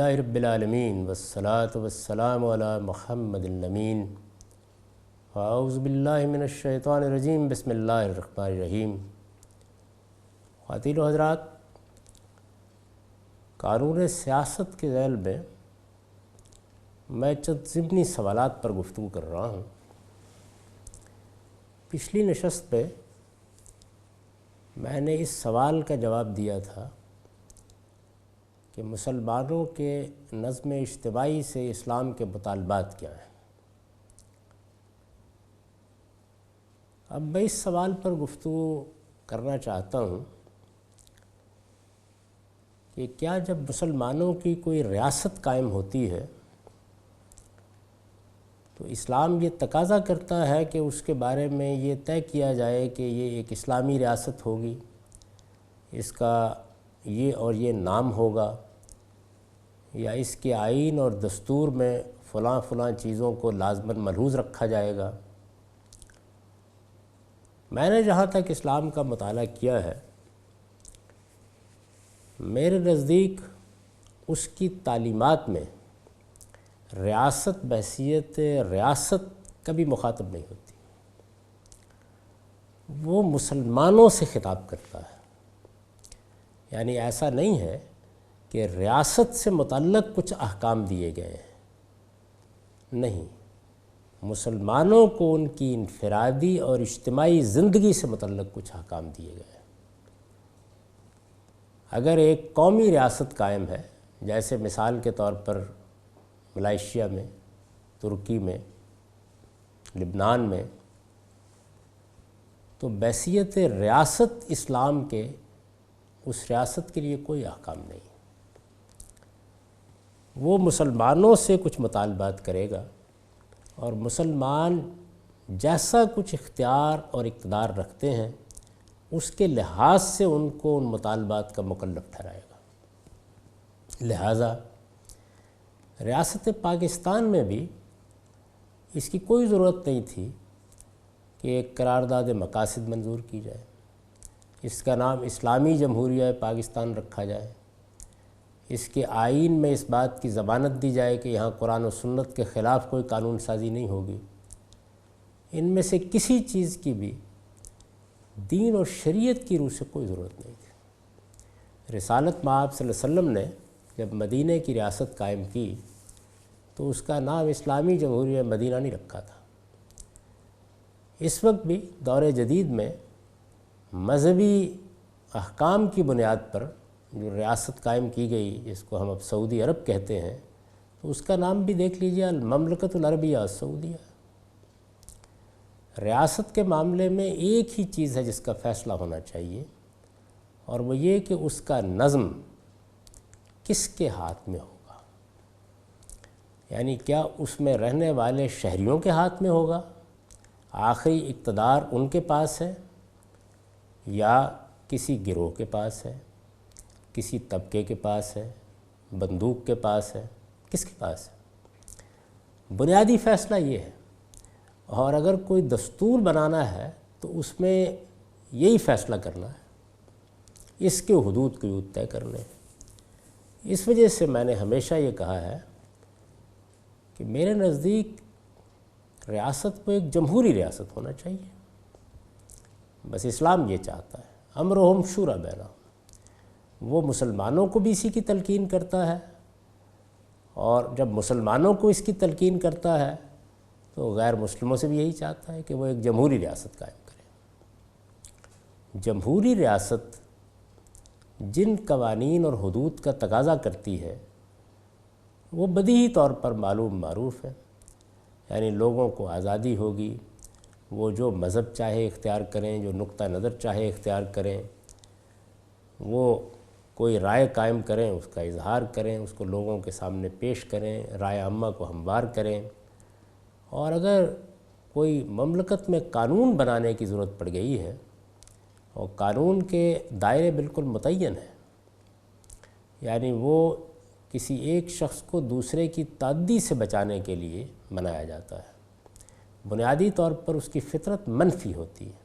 الحمدللہ رب العالمین والصلاة والسلام علی محمد الامین اعوذ باللہ من الشیطان الرجیم بسم اللہ الرحمن الرحیم۔ خواتین و حضرات، قانون سیاست کے ذیل میں چند ضمنی سوالات پر گفتگو کر رہا ہوں۔ پچھلی نشست پہ میں نے اس سوال کا جواب دیا تھا کہ مسلمانوں کے نظم اجتماعی سے اسلام کے مطالبات کیا ہیں۔ اب میں اس سوال پر گفتگو کرنا چاہتا ہوں کہ کیا جب مسلمانوں کی کوئی ریاست قائم ہوتی ہے تو اسلام یہ تقاضا کرتا ہے کہ اس کے بارے میں یہ طے کیا جائے کہ یہ ایک اسلامی ریاست ہوگی، اس کا یہ اور یہ نام ہوگا، یا اس کے آئین اور دستور میں فلاں فلاں چیزوں کو لازماً ملحوظ رکھا جائے گا۔ میں نے جہاں تک اسلام کا مطالعہ کیا ہے، میرے نزدیک اس کی تعلیمات میں ریاست بحیثیت ریاست کبھی مخاطب نہیں ہوتی، وہ مسلمانوں سے خطاب کرتا ہے۔ یعنی ایسا نہیں ہے کہ ریاست سے متعلق کچھ احکام دیے گئے ہیں، نہیں، مسلمانوں کو ان کی انفرادی اور اجتماعی زندگی سے متعلق کچھ احکام دیے گئے ہیں۔ اگر ایک قومی ریاست قائم ہے، جیسے مثال کے طور پر ملائیشیا میں، ترکی میں، لبنان میں، تو بحیثیت ریاست اسلام کے اس ریاست کے لیے کوئی احکام نہیں۔ وہ مسلمانوں سے کچھ مطالبات کرے گا اور مسلمان جیسا کچھ اختیار اور اقتدار رکھتے ہیں اس کے لحاظ سے ان کو ان مطالبات کا مکلف ٹھہرائے گا۔ لہٰذا ریاست پاکستان میں بھی اس کی کوئی ضرورت نہیں تھی کہ ایک قرارداد مقاصد منظور کی جائے، اس کا نام اسلامی جمہوریہ پاکستان رکھا جائے، اس کے آئین میں اس بات کی ضمانت دی جائے کہ یہاں قرآن و سنت کے خلاف کوئی قانون سازی نہیں ہوگی۔ ان میں سے کسی چیز کی بھی دین اور شریعت کی روح سے کوئی ضرورت نہیں تھی۔ رسالت مآب صلی اللہ علیہ وسلم نے جب مدینہ کی ریاست قائم کی تو اس کا نام اسلامی جمہوریہ مدینہ نہیں رکھا تھا۔ اس وقت بھی دور جدید میں مذہبی احکام کی بنیاد پر جو ریاست قائم کی گئی، جس کو ہم اب سعودی عرب کہتے ہیں، تو اس کا نام بھی دیکھ لیجیے، المملکۃ العربیہ السعودیہ۔ ریاست کے معاملے میں ایک ہی چیز ہے جس کا فیصلہ ہونا چاہیے، اور وہ یہ کہ اس کا نظم کس کے ہاتھ میں ہوگا۔ یعنی کیا اس میں رہنے والے شہریوں کے ہاتھ میں ہوگا، آخری اقتدار ان کے پاس ہے، یا کسی گروہ کے پاس ہے، کسی طبقے کے پاس ہے، بندوق کے پاس ہے، کس کے پاس ہے؟ بنیادی فیصلہ یہ ہے۔ اور اگر کوئی دستور بنانا ہے تو اس میں یہی فیصلہ کرنا ہے، اس کے حدود قیود طے کرنے ہیں۔ اس وجہ سے میں نے ہمیشہ یہ کہا ہے کہ میرے نزدیک ریاست کو ایک جمہوری ریاست ہونا چاہیے۔ بس اسلام یہ چاہتا ہے، امرہم شوری بینہم، وہ مسلمانوں کو بھی اسی کی تلقین کرتا ہے، اور جب مسلمانوں کو اس کی تلقین کرتا ہے تو غیر مسلموں سے بھی یہی چاہتا ہے کہ وہ ایک جمہوری ریاست قائم کرے۔ جمہوری ریاست جن قوانین اور حدود کا تقاضا کرتی ہے وہ بدیہی طور پر معروف ہے۔ یعنی لوگوں کو آزادی ہوگی، وہ جو مذہب چاہے اختیار کریں، جو نقطہ نظر چاہے اختیار کریں، وہ کوئی رائے قائم کریں، اس کا اظہار کریں، اس کو لوگوں کے سامنے پیش کریں، رائے عامہ کو ہموار کریں۔ اور اگر کوئی مملکت میں قانون بنانے کی ضرورت پڑ گئی ہے اور قانون کے دائرے بالکل متعین ہیں، یعنی وہ کسی ایک شخص کو دوسرے کی تعدی سے بچانے کے لیے بنایا جاتا ہے، بنیادی طور پر اس کی فطرت منفی ہوتی ہے،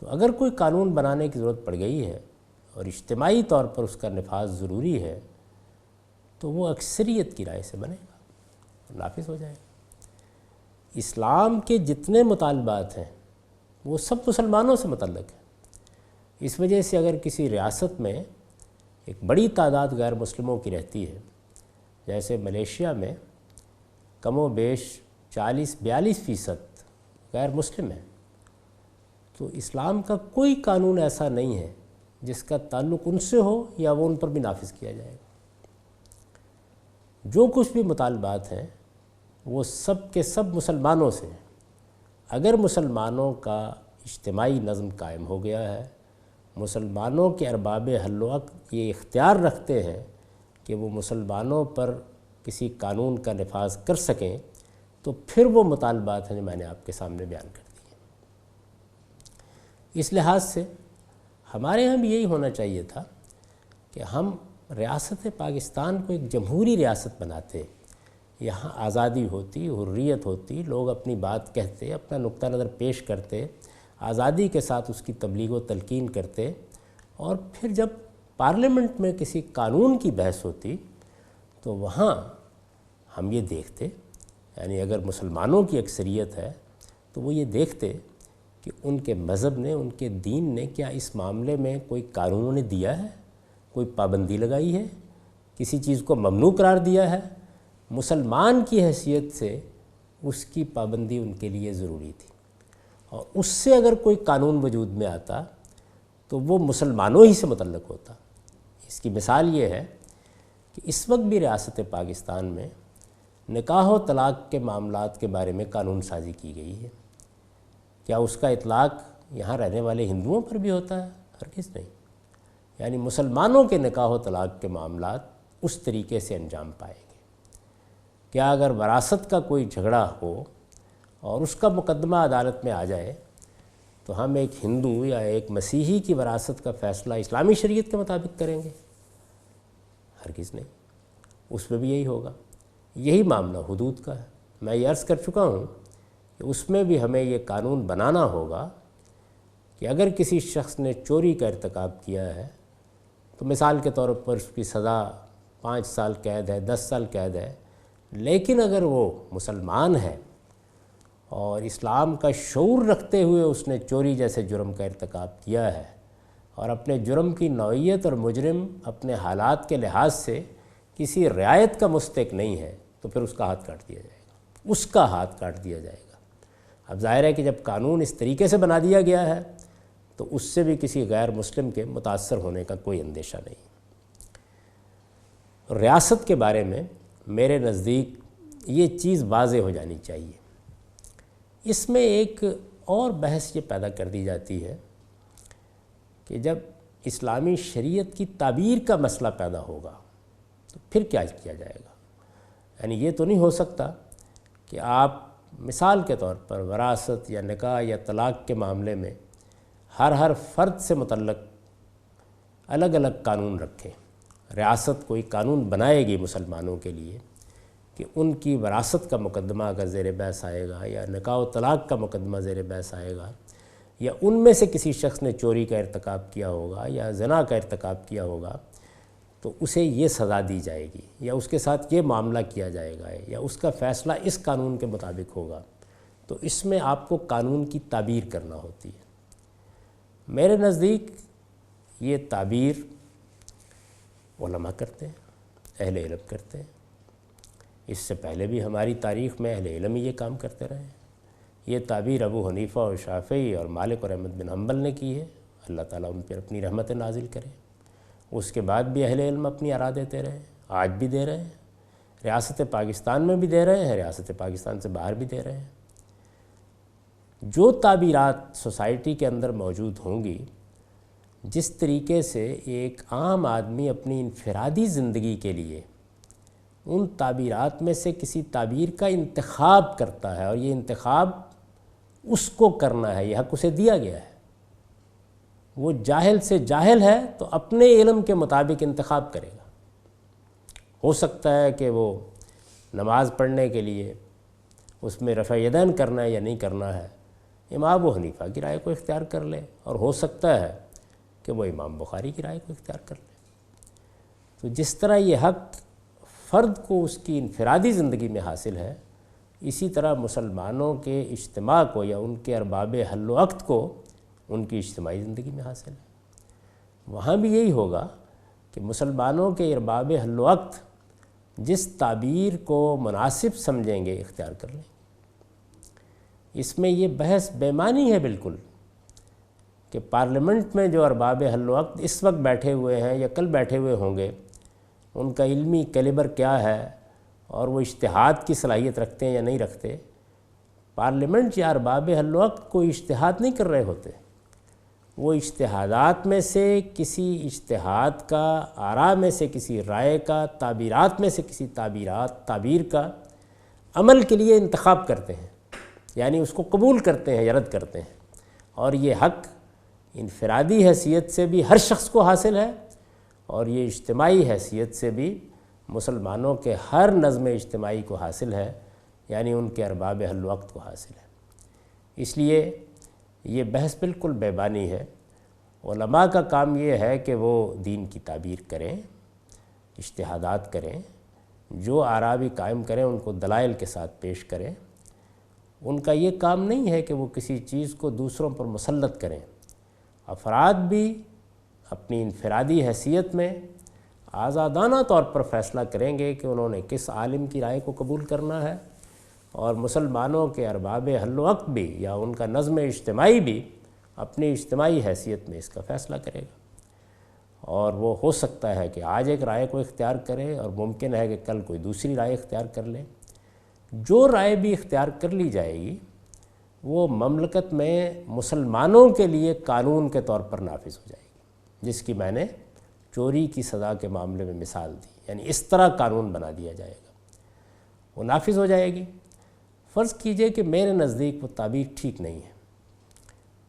تو اگر کوئی قانون بنانے کی ضرورت پڑ گئی ہے اور اجتماعی طور پر اس کا نفاذ ضروری ہے، تو وہ اکثریت کی رائے سے بنے گا، نافذ ہو جائے گا۔ اسلام کے جتنے مطالبات ہیں وہ سب مسلمانوں سے متعلق ہیں۔ اس وجہ سے اگر کسی ریاست میں ایک بڑی تعداد غیر مسلموں کی رہتی ہے، جیسے ملیشیا میں کم و بیش 40-42% غیر مسلم ہیں، تو اسلام کا کوئی قانون ایسا نہیں ہے جس کا تعلق ان سے ہو یا وہ ان پر بھی نافذ کیا جائے گا۔ جو کچھ بھی مطالبات ہیں وہ سب کے سب مسلمانوں سے ہیں۔ اگر مسلمانوں کا اجتماعی نظم قائم ہو گیا ہے، مسلمانوں کے ارباب حل و عقد یہ اختیار رکھتے ہیں کہ وہ مسلمانوں پر کسی قانون کا نفاذ کر سکیں، تو پھر وہ مطالبات ہیں جو میں نے آپ کے سامنے بیان کر دیے۔ اس لحاظ سے ہمارے ہاں بھی یہی ہونا چاہیے تھا کہ ہم ریاست پاکستان کو ایک جمہوری ریاست بناتے، یہاں آزادی ہوتی، حریت ہوتی، لوگ اپنی بات کہتے، اپنا نقطہ نظر پیش کرتے، آزادی کے ساتھ اس کی تبلیغ و تلقین کرتے، اور پھر جب پارلیمنٹ میں کسی قانون کی بحث ہوتی تو وہاں ہم یہ دیکھتے، یعنی اگر مسلمانوں کی اکثریت ہے تو وہ یہ دیکھتے کہ ان کے مذہب نے، ان کے دین نے کیا اس معاملے میں کوئی قانون دیا ہے، کوئی پابندی لگائی ہے، کسی چیز کو ممنوع قرار دیا ہے۔ مسلمان کی حیثیت سے اس کی پابندی ان کے لیے ضروری تھی، اور اس سے اگر کوئی قانون وجود میں آتا تو وہ مسلمانوں ہی سے متعلق ہوتا۔ اس کی مثال یہ ہے کہ اس وقت بھی ریاست پاکستان میں نکاح و طلاق کے معاملات کے بارے میں قانون سازی کی گئی ہے۔ کیا اس کا اطلاق یہاں رہنے والے ہندوؤں پر بھی ہوتا ہے؟ ہرگز نہیں۔ یعنی مسلمانوں کے نکاح و طلاق کے معاملات اس طریقے سے انجام پائیں گے۔ کیا اگر وراثت کا کوئی جھگڑا ہو اور اس کا مقدمہ عدالت میں آ جائے تو ہم ایک ہندو یا ایک مسیحی کی وراثت کا فیصلہ اسلامی شریعت کے مطابق کریں گے؟ ہرگز نہیں۔ اس میں بھی یہی ہوگا۔ یہی معاملہ حدود کا ہے۔ میں یہ عرض کر چکا ہوں کہ اس میں بھی ہمیں یہ قانون بنانا ہوگا کہ اگر کسی شخص نے چوری کا ارتکاب کیا ہے تو مثال کے طور پر اس کی سزا 5 سال قید ہے، 10 سال قید ہے، لیکن اگر وہ مسلمان ہے اور اسلام کا شعور رکھتے ہوئے اس نے چوری جیسے جرم کا ارتکاب کیا ہے اور اپنے جرم کی نوعیت اور مجرم اپنے حالات کے لحاظ سے کسی رعایت کا مستحق نہیں ہے، تو پھر اس کا ہاتھ کاٹ دیا جائے گا، اس کا ہاتھ کاٹ دیا جائے گا۔ اب ظاہر ہے کہ جب قانون اس طریقے سے بنا دیا گیا ہے تو اس سے بھی کسی غیر مسلم کے متاثر ہونے کا کوئی اندیشہ نہیں۔ ریاست کے بارے میں میرے نزدیک یہ چیز واضح ہو جانی چاہیے۔ اس میں ایک اور بحث یہ پیدا کر دی جاتی ہے کہ جب اسلامی شریعت کی تعبیر کا مسئلہ پیدا ہوگا تو پھر کیا کیا جائے گا۔ یعنی یہ تو نہیں ہو سکتا کہ آپ مثال کے طور پر وراثت یا نکاح یا طلاق کے معاملے میں ہر فرد سے متعلق الگ الگ قانون رکھیں۔ ریاست کوئی قانون بنائے گی مسلمانوں کے لیے کہ ان کی وراثت کا مقدمہ اگر زیر بحث آئے گا یا نکاح و طلاق کا مقدمہ زیر بحث آئے گا یا ان میں سے کسی شخص نے چوری کا ارتکاب کیا ہوگا یا زنا کا ارتکاب کیا ہوگا تو اسے یہ سزا دی جائے گی یا اس کے ساتھ یہ معاملہ کیا جائے گا یا اس کا فیصلہ اس قانون کے مطابق ہوگا، تو اس میں آپ کو قانون کی تعبیر کرنا ہوتی ہے۔ میرے نزدیک یہ تعبیر علماء کرتے ہیں، اہل علم کرتے ہیں۔ اس سے پہلے بھی ہماری تاریخ میں اہل علم ہی یہ کام کرتے رہے ہیں۔ یہ تعبیر ابو حنیفہ اور شافعی اور مالک اور احمد بن حنبل نے کی ہے، اللہ تعالیٰ ان پر اپنی رحمت نازل کرے۔ اس کے بعد بھی اہل علم اپنی آراء دیتے رہے، آج بھی دے رہے ہیں، ریاست پاکستان میں بھی دے رہے ہیں، ریاست پاکستان سے باہر بھی دے رہے ہیں۔ جو تعبیرات سوسائٹی کے اندر موجود ہوں گی، جس طریقے سے ایک عام آدمی اپنی انفرادی زندگی کے لیے ان تعبیرات میں سے کسی تعبیر کا انتخاب کرتا ہے اور یہ انتخاب اس کو کرنا ہے، یہ حق اسے دیا گیا ہے۔ وہ جاہل سے جاہل ہے تو اپنے علم کے مطابق انتخاب کرے گا۔ ہو سکتا ہے کہ وہ نماز پڑھنے کے لیے اس میں رفع یدین کرنا ہے یا نہیں کرنا ہے، امام ابو حنیفہ کی رائے کو اختیار کر لے، اور ہو سکتا ہے کہ وہ امام بخاری کی رائے کو اختیار کر لے۔ تو جس طرح یہ حق فرد کو اس کی انفرادی زندگی میں حاصل ہے، اسی طرح مسلمانوں کے اجتماع کو یا ان کے ارباب حل و عقد کو ان کی اجتماعی زندگی میں حاصل ہے۔ وہاں بھی یہی ہوگا کہ مسلمانوں کے ارباب حل و عقد جس تعبیر کو مناسب سمجھیں گے اختیار کر لیں۔ اس میں یہ بحث بے معنی ہے بالکل کہ پارلیمنٹ میں جو ارباب حل و عقد اس وقت بیٹھے ہوئے ہیں یا کل بیٹھے ہوئے ہوں گے، ان کا علمی کیلیبر کیا ہے اور وہ اجتہاد کی صلاحیت رکھتے ہیں یا نہیں رکھتے۔ پارلیمنٹ یا ارباب حل و عقد کوئی اجتہاد نہیں کر رہے ہوتے، وہ اجتہادات میں سے کسی اجتہاد کا، آراء میں سے کسی رائے کا، تعبیرات میں سے کسی تعبیر کا عمل کے لیے انتخاب کرتے ہیں، یعنی اس کو قبول کرتے ہیں یا رد کرتے ہیں۔ اور یہ حق انفرادی حیثیت سے بھی ہر شخص کو حاصل ہے، اور یہ اجتماعی حیثیت سے بھی مسلمانوں کے ہر نظم اجتماعی کو حاصل ہے، یعنی ان کے ارباب حل و عقد کو حاصل ہے۔ اس لیے یہ بحث بالکل بے معنی ہے۔ علماء کا کام یہ ہے کہ وہ دین کی تعبیر کریں، اجتہادات کریں، جو آراء بھی قائم کریں ان کو دلائل کے ساتھ پیش کریں۔ ان کا یہ کام نہیں ہے کہ وہ کسی چیز کو دوسروں پر مسلط کریں۔ افراد بھی اپنی انفرادی حیثیت میں آزادانہ طور پر فیصلہ کریں گے کہ انہوں نے کس عالم کی رائے کو قبول کرنا ہے، اور مسلمانوں کے ارباب حل و عقد بھی یا ان کا نظم اجتماعی بھی اپنی اجتماعی حیثیت میں اس کا فیصلہ کرے گا۔ اور وہ ہو سکتا ہے کہ آج ایک رائے کو اختیار کرے، اور ممکن ہے کہ کل کوئی دوسری رائے اختیار کر لے۔ جو رائے بھی اختیار کر لی جائے گی وہ مملکت میں مسلمانوں کے لیے قانون کے طور پر نافذ ہو جائے گی، جس کی میں نے چوری کی سزا کے معاملے میں مثال دی، یعنی اس طرح قانون بنا دیا جائے گا، وہ نافذ ہو جائے گی۔ فرض کیجئے کہ میرے نزدیک وہ تعبیر ٹھیک نہیں ہے،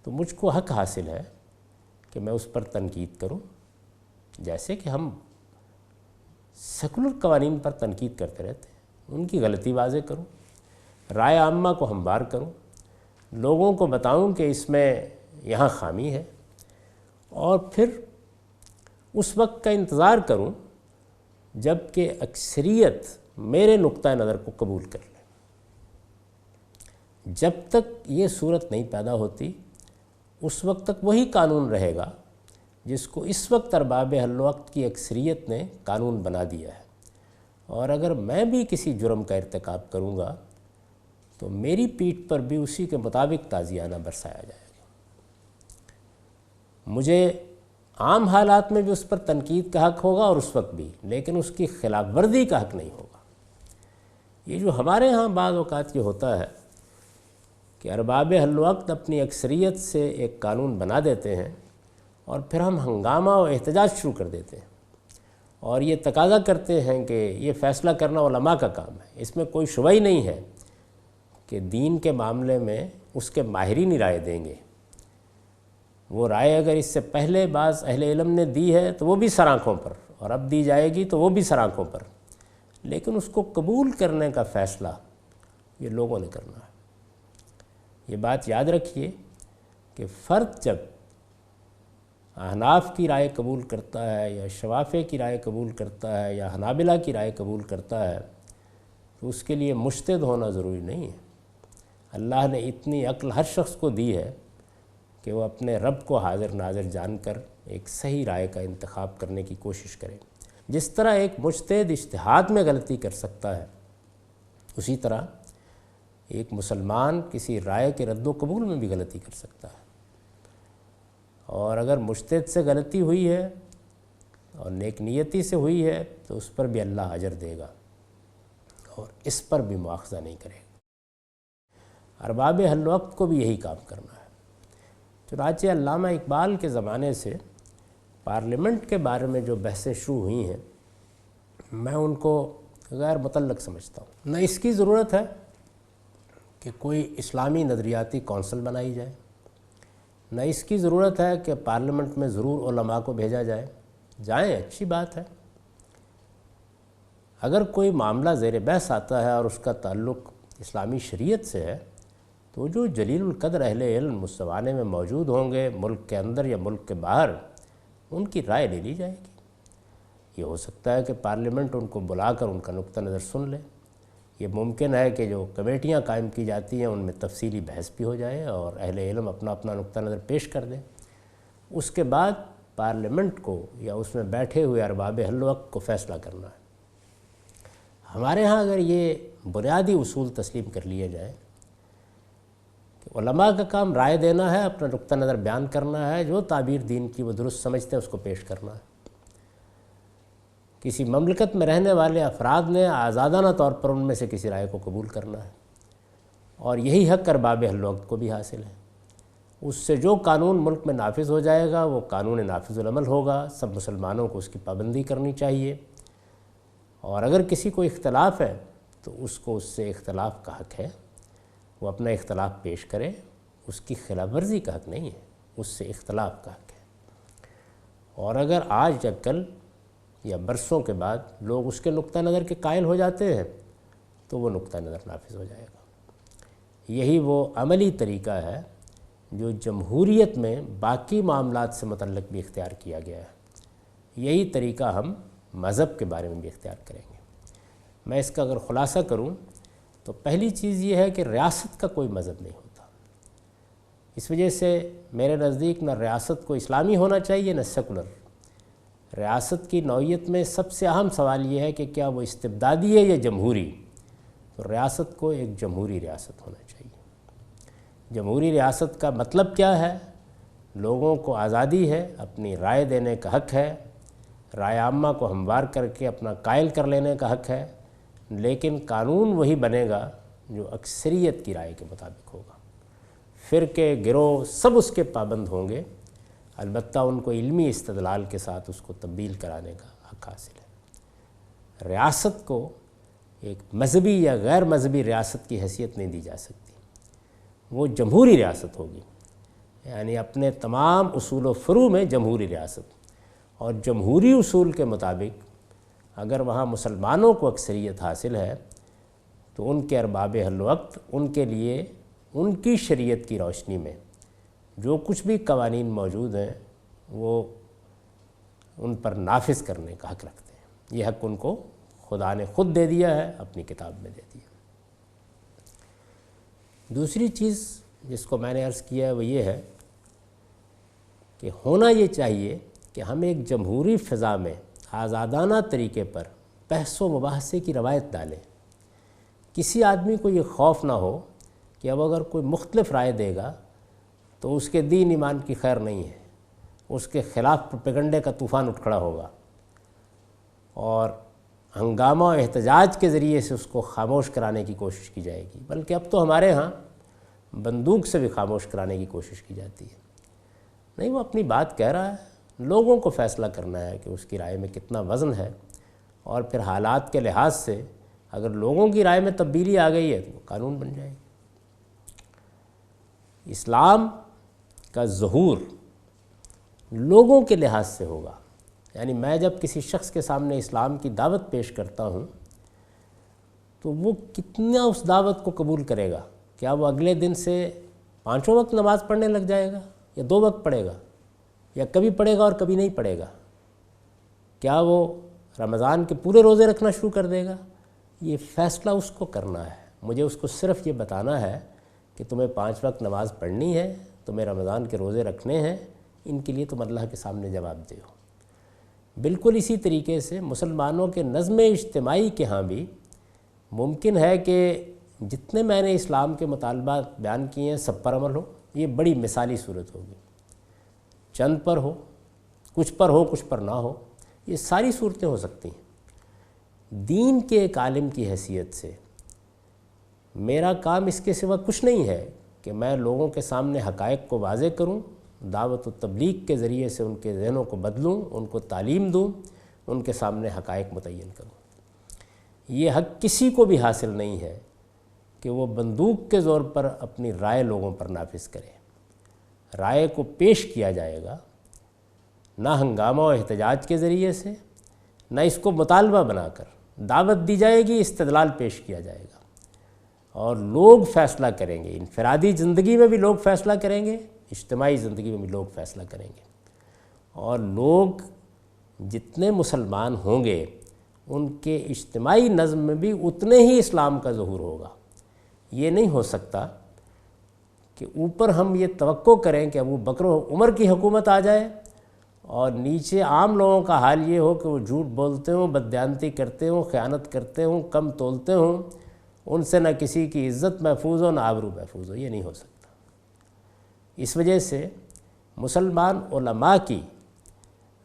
تو مجھ کو حق حاصل ہے کہ میں اس پر تنقید کروں، جیسے کہ ہم سیکولر قوانین پر تنقید کرتے رہتے ہیں۔ ان کی غلطی واضح کروں، رائے عامہ کو ہموار کروں، لوگوں کو بتاؤں کہ اس میں یہاں خامی ہے، اور پھر اس وقت کا انتظار کروں جب کہ اکثریت میرے نقطہ نظر کو قبول کر لے۔ جب تک یہ صورت نہیں پیدا ہوتی اس وقت تک وہی قانون رہے گا جس کو اس وقت ارباب حل و عقد کی اکثریت نے قانون بنا دیا ہے۔ اور اگر میں بھی کسی جرم کا ارتکاب کروں گا تو میری پیٹھ پر بھی اسی کے مطابق تازیانہ برسایا جائے گا۔ مجھے عام حالات میں بھی اس پر تنقید کا حق ہوگا اور اس وقت بھی، لیکن اس کی خلاف ورزی کا حق نہیں ہوگا۔ یہ جو ہمارے ہاں بعض اوقات یہ ہوتا ہے کہ ارباب حل و عقد اپنی اکثریت سے ایک قانون بنا دیتے ہیں اور پھر ہم ہنگامہ و احتجاج شروع کر دیتے ہیں، اور یہ تقاضا کرتے ہیں کہ یہ فیصلہ کرنا علماء کا کام ہے۔ اس میں کوئی شبہ ہی نہیں ہے کہ دین کے معاملے میں اس کے ماہرین ہی رائے دیں گے۔ وہ رائے اگر اس سے پہلے بعض اہل علم نے دی ہے تو وہ بھی سر آنکھوں پر، اور اب دی جائے گی تو وہ بھی سر آنکھوں پر، لیکن اس کو قبول کرنے کا فیصلہ یہ لوگوں نے کرنا ہے۔ یہ بات یاد رکھیے کہ فرد جب احناف کی رائے قبول کرتا ہے یا شوافع کی رائے قبول کرتا ہے یا حنابلہ کی رائے قبول کرتا ہے تو اس کے لیے مجتہد ہونا ضروری نہیں ہے۔ اللہ نے اتنی عقل ہر شخص کو دی ہے کہ وہ اپنے رب کو حاضر ناظر جان کر ایک صحیح رائے کا انتخاب کرنے کی کوشش کرے۔ جس طرح ایک مجتہد اجتہاد میں غلطی کر سکتا ہے، اسی طرح ایک مسلمان کسی رائے کے رد و قبول میں بھی غلطی کر سکتا ہے۔ اور اگر مجتہد سے غلطی ہوئی ہے اور نیک نیتی سے ہوئی ہے تو اس پر بھی اللہ اجر دے گا اور اس پر بھی مواخذہ نہیں کرے گا۔ ارباب حل و عقد کو بھی یہی کام کرنا ہے۔ چنانچہ علامہ اقبال کے زمانے سے پارلیمنٹ کے بارے میں جو بحثیں شروع ہوئی ہیں میں ان کو غیر متعلق سمجھتا ہوں۔ نہ اس کی ضرورت ہے کہ کوئی اسلامی نظریاتی کونسل بنائی جائے، نہ اس کی ضرورت ہے کہ پارلیمنٹ میں ضرور علماء کو بھیجا جائے۔ جائیں، اچھی بات ہے۔ اگر کوئی معاملہ زیر بحث آتا ہے اور اس کا تعلق اسلامی شریعت سے ہے تو جو جلیل القدر اہل علم اس زمانے میں موجود ہوں گے، ملک کے اندر یا ملک کے باہر، ان کی رائے لے لی جائے گی۔ یہ ہو سکتا ہے کہ پارلیمنٹ ان کو بلا کر ان کا نقطہ نظر سن لے، یہ ممکن ہے کہ جو کمیٹیاں قائم کی جاتی ہیں ان میں تفصیلی بحث بھی ہو جائے اور اہل علم اپنا اپنا نقطہ نظر پیش کر دیں، اس کے بعد پارلیمنٹ کو یا اس میں بیٹھے ہوئے ارباب حل و عقد کو فیصلہ کرنا ہے۔ ہمارے ہاں اگر یہ بنیادی اصول تسلیم کر لیے جائیں کہ علماء کا کام رائے دینا ہے، اپنا نقطہ نظر بیان کرنا ہے، جو تعبیر دین کی وہ درست سمجھتے ہیں اس کو پیش کرنا ہے، کسی مملکت میں رہنے والے افراد نے آزادانہ طور پر ان میں سے کسی رائے کو قبول کرنا ہے، اور یہی حق ارباب حل و عقد کو بھی حاصل ہے۔ اس سے جو قانون ملک میں نافذ ہو جائے گا وہ قانون نافذ العمل ہوگا، سب مسلمانوں کو اس کی پابندی کرنی چاہیے، اور اگر کسی کو اختلاف ہے تو اس کو اس سے اختلاف کا حق ہے، وہ اپنا اختلاف پیش کرے، اس کی خلاف ورزی کا حق نہیں ہے، اس سے اختلاف کا حق ہے۔ اور اگر آج یا کل یا برسوں کے بعد لوگ اس کے نقطہ نظر کے قائل ہو جاتے ہیں تو وہ نقطہ نظر نافذ ہو جائے گا۔ یہی وہ عملی طریقہ ہے جو جمہوریت میں باقی معاملات سے متعلق بھی اختیار کیا گیا ہے، یہی طریقہ ہم مذہب کے بارے میں بھی اختیار کریں گے۔ میں اس کا اگر خلاصہ کروں تو پہلی چیز یہ ہے کہ ریاست کا کوئی مذہب نہیں ہوتا، اس وجہ سے میرے نزدیک نہ ریاست کو اسلامی ہونا چاہیے نہ سیکولر۔ ریاست کی نوعیت میں سب سے اہم سوال یہ ہے کہ کیا وہ استبدادی ہے یا جمہوری، تو ریاست کو ایک جمہوری ریاست ہونا چاہیے۔ جمہوری ریاست کا مطلب کیا ہے؟ لوگوں کو آزادی ہے، اپنی رائے دینے کا حق ہے، رائے عامہ کو ہموار کر کے اپنا قائل کر لینے کا حق ہے، لیکن قانون وہی بنے گا جو اکثریت کی رائے کے مطابق ہوگا۔ فرقے گروہ سب اس کے پابند ہوں گے، البتہ ان کو علمی استدلال کے ساتھ اس کو تبدیل کرانے کا حق حاصل ہے۔ ریاست کو ایک مذہبی یا غیر مذہبی ریاست کی حیثیت نہیں دی جا سکتی، وہ جمہوری ریاست ہوگی، یعنی اپنے تمام اصول و فروع میں جمہوری ریاست، اور جمہوری اصول کے مطابق اگر وہاں مسلمانوں کو اکثریت حاصل ہے تو ان کے ارباب حل و عقد ان کے لیے ان کی شریعت کی روشنی میں جو کچھ بھی قوانین موجود ہیں وہ ان پر نافذ کرنے کا حق رکھتے ہیں۔ یہ حق ان کو خدا نے خود دے دیا ہے، اپنی کتاب میں دے دیا۔ دوسری چیز جس کو میں نے عرض کیا ہے وہ یہ ہے کہ ہونا یہ چاہیے کہ ہم ایک جمہوری فضا میں آزادانہ طریقے پر بحث و مباحثے کی روایت ڈالیں۔ کسی آدمی کو یہ خوف نہ ہو کہ اب اگر کوئی مختلف رائے دے گا تو اس کے دین ایمان کی خیر نہیں ہے، اس کے خلاف پروپیگنڈے کا طوفان اٹھ کھڑا ہوگا اور ہنگامہ و احتجاج کے ذریعے سے اس کو خاموش کرانے کی کوشش کی جائے گی، بلکہ اب تو ہمارے ہاں بندوق سے بھی خاموش کرانے کی کوشش کی جاتی ہے۔ نہیں، وہ اپنی بات کہہ رہا ہے، لوگوں کو فیصلہ کرنا ہے کہ اس کی رائے میں کتنا وزن ہے، اور پھر حالات کے لحاظ سے اگر لوگوں کی رائے میں تبدیلی آ گئی ہے تو وہ قانون بن جائے گی۔ اسلام کا ظہور لوگوں کے لحاظ سے ہوگا، یعنی میں جب کسی شخص کے سامنے اسلام کی دعوت پیش کرتا ہوں تو وہ کتنا اس دعوت کو قبول کرے گا؟ کیا وہ اگلے دن سے 5 وقت نماز پڑھنے لگ جائے گا یا 2 وقت پڑھے گا، یا کبھی پڑھے گا اور کبھی نہیں پڑھے گا؟ کیا وہ رمضان کے پورے روزے رکھنا شروع کر دے گا؟ یہ فیصلہ اس کو کرنا ہے۔ مجھے اس کو صرف یہ بتانا ہے کہ تمہیں 5 وقت نماز پڑھنی ہے، تمہیں رمضان کے روزے رکھنے ہیں، ان کے لیے تم اللہ کے سامنے جواب دے ہو۔ بالکل اسی طریقے سے مسلمانوں کے نظم اجتماعی کے ہاں بھی ممکن ہے کہ جتنے میں نے اسلام کے مطالبات بیان کیے ہیں سب پر عمل ہو، یہ بڑی مثالی صورت ہوگی۔ چند پر ہو، کچھ پر نہ ہو، یہ ساری صورتیں ہو سکتی ہیں۔ دین کے ایک عالم کی حیثیت سے میرا کام اس کے سوا کچھ نہیں ہے کہ میں لوگوں کے سامنے حقائق کو واضح کروں، دعوت و تبلیغ کے ذریعے سے ان کے ذہنوں کو بدلوں، ان کو تعلیم دوں، ان کے سامنے حقائق متعین کروں۔ یہ حق کسی کو بھی حاصل نہیں ہے کہ وہ بندوق کے زور پر اپنی رائے لوگوں پر نافذ کرے۔ رائے کو پیش کیا جائے گا نہ ہنگامہ و احتجاج کے ذریعے سے، نہ اس کو مطالبہ بنا کر، دعوت دی جائے گی، استدلال پیش کیا جائے گا، اور لوگ فیصلہ کریں گے۔ انفرادی زندگی میں بھی لوگ فیصلہ کریں گے، اجتماعی زندگی میں بھی لوگ فیصلہ کریں گے، اور لوگ جتنے مسلمان ہوں گے ان کے اجتماعی نظم میں بھی اتنے ہی اسلام کا ظہور ہوگا۔ یہ نہیں ہو سکتا کہ اوپر ہم یہ توقع کریں کہ ابو بکر و عمر کی حکومت آ جائے اور نیچے عام لوگوں کا حال یہ ہو کہ وہ جھوٹ بولتے ہوں، بددیانتی کرتے ہوں، خیانت کرتے ہوں، کم تولتے ہوں، ان سے نہ کسی کی عزت محفوظ ہو نہ آبرو محفوظ ہو۔ یہ نہیں ہو سکتا۔ اس وجہ سے مسلمان علماء کی،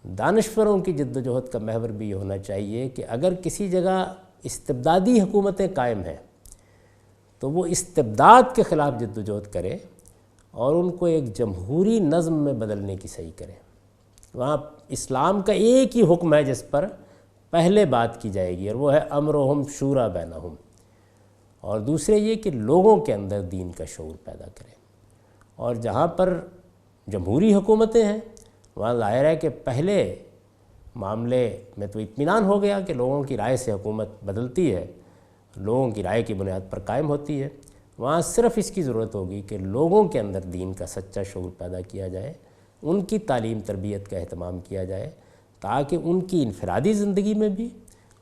دانشوروں کی جد و جہد کا محور بھی یہ ہونا چاہیے کہ اگر کسی جگہ استبدادی حکومتیں قائم ہیں تو وہ استبداد کے خلاف جد و جہد کرے اور ان کو ایک جمہوری نظم میں بدلنے کی صحیح کرے۔ وہاں اسلام کا ایک ہی حکم ہے جس پر پہلے بات کی جائے گی، اور وہ ہے امرہم شورا بینہم، اور دوسرے یہ کہ لوگوں کے اندر دین کا شعور پیدا کرے۔ اور جہاں پر جمہوری حکومتیں ہیں وہاں ظاہر ہے کہ پہلے معاملے میں تو اطمینان ہو گیا کہ لوگوں کی رائے سے حکومت بدلتی ہے، لوگوں کی رائے کی بنیاد پر قائم ہوتی ہے۔ وہاں صرف اس کی ضرورت ہوگی کہ لوگوں کے اندر دین کا سچا شعور پیدا کیا جائے، ان کی تعلیم تربیت کا اہتمام کیا جائے، تاکہ ان کی انفرادی زندگی میں بھی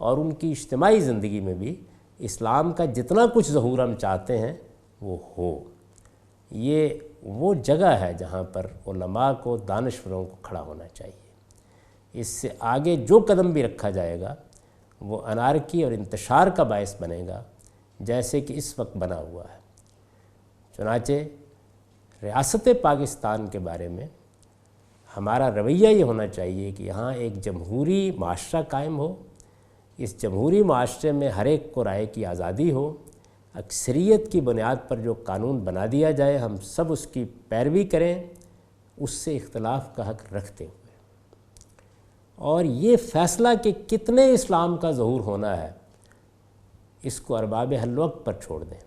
اور ان کی اجتماعی زندگی میں بھی اسلام کا جتنا کچھ ظہور ہم چاہتے ہیں وہ ہو۔ یہ وہ جگہ ہے جہاں پر علماء کو، دانشوروں کو کھڑا ہونا چاہیے۔ اس سے آگے جو قدم بھی رکھا جائے گا وہ انارکی اور انتشار کا باعث بنے گا، جیسے کہ اس وقت بنا ہوا ہے۔ چنانچہ ریاست پاکستان کے بارے میں ہمارا رویہ یہ ہونا چاہیے کہ یہاں ایک جمہوری معاشرہ قائم ہو، اس جمہوری معاشرے میں ہر ایک کو رائے کی آزادی ہو، اکثریت کی بنیاد پر جو قانون بنا دیا جائے ہم سب اس کی پیروی کریں، اس سے اختلاف کا حق رکھتے ہوئے، اور یہ فیصلہ کہ کتنے اسلام کا ظہور ہونا ہے اس کو ارباب حل وقت پر چھوڑ دیں۔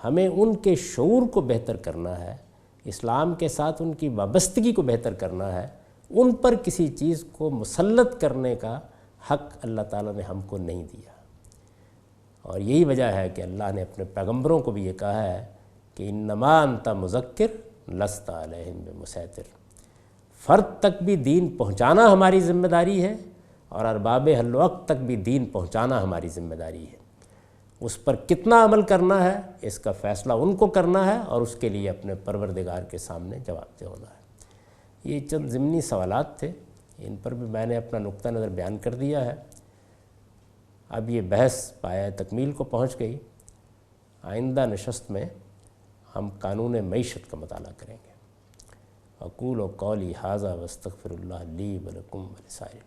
ہمیں ان کے شعور کو بہتر کرنا ہے، اسلام کے ساتھ ان کی وابستگی کو بہتر کرنا ہے، ان پر کسی چیز کو مسلط کرنے کا حق اللہ تعالیٰ نے ہم کو نہیں دیا۔ اور یہی وجہ ہے کہ اللہ نے اپنے پیغمبروں کو بھی یہ کہا ہے کہ انما انت مذکر لست علیہم بمسیطر۔ فرد تک بھی دین پہنچانا ہماری ذمہ داری ہے، اور ارباب حل وقت تک بھی دین پہنچانا ہماری ذمہ داری ہے۔ اس پر کتنا عمل کرنا ہے اس کا فیصلہ ان کو کرنا ہے، اور اس کے لیے اپنے پروردگار کے سامنے جواب دہ ہونا ہے۔ یہ چند ضمنی سوالات تھے، ان پر بھی میں نے اپنا نقطہ نظر بیان کر دیا ہے۔ اب یہ بحث پایہ تکمیل کو پہنچ گئی۔ آئندہ نشست میں ہم قانون معیشت کا مطالعہ کریں گے۔ اقول قولی ھذا واستغفر اللہ لی ولکم ولسائر